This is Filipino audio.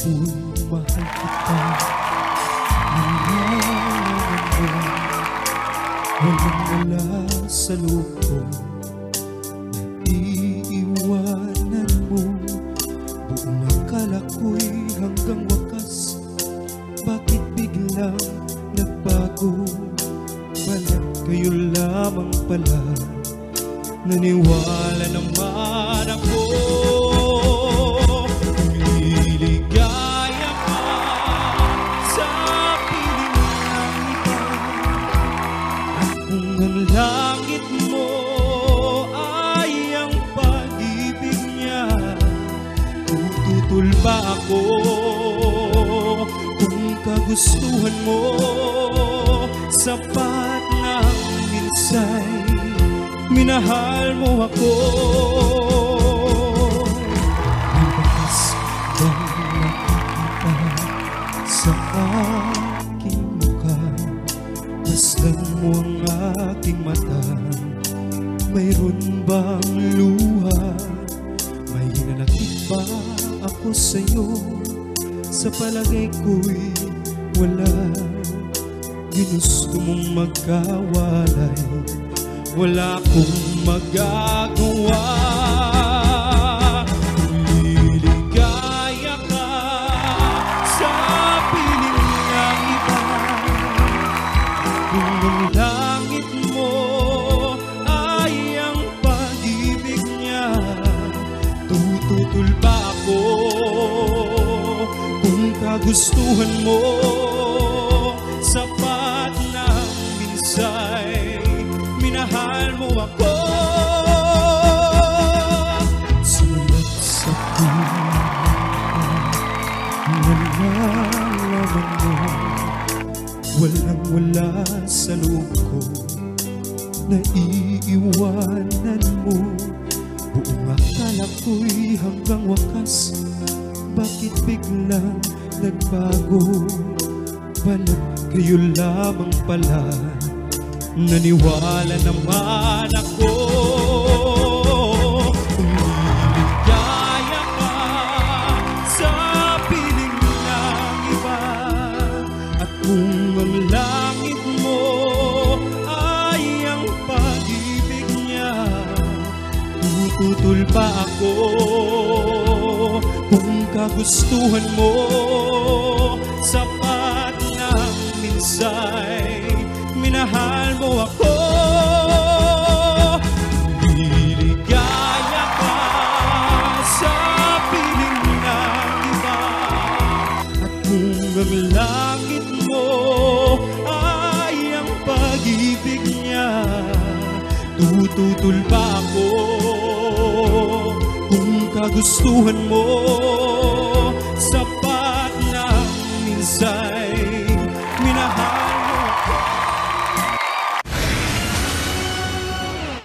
ako'y mahal kita. Nangyayaman mo, walang-wala sa loob ko. Naiiwanan mo, buong akala ko'y hanggang wakas. Bakit biglang nagbago? Balat kayo lamang pala. Naniwala naman ako, liligaya ka sa piling ng iba. At kung ang langit mo ay ang pag-ibig niya, tututol ba ako kung kagustuhan mo? Sapat na minsay minahal mo ako. May bakas bang nakikita sa aking mukha? Masdan mo ang aking mata. Mayroon bang luha? May hinanakit ba ako sa'yo? Sa palagay ko'y wala. Ginusto mong magkawalay, wala akong magagawa. Liligaya ka sa piling ng iba. Kung ang langit mo ay ang pag-ibig niya, tututol ba ako kung kagustuhan mo? Sapat na minsay minahal mo ako. Sulat sa puso, nalalaman mo, walang-wala sa loob ko. Naiiwanan mo, buong akala ko'y hanggang wakas. Bakit biglang nagbago? Balat kayo lamang pala. Naniwala naman ako, kung liligaya ka sa piling ng iba. At kung ang langit mo ay ang pag-ibig niya, tututol ba ako kung kagustuhan mo? Sapat na minsay minahal mo ako. Liligaya ka sa piling ng iba. At kung ang langit mo ay ang pag-ibig niya, tututol ba ako kung kagustuhan mo?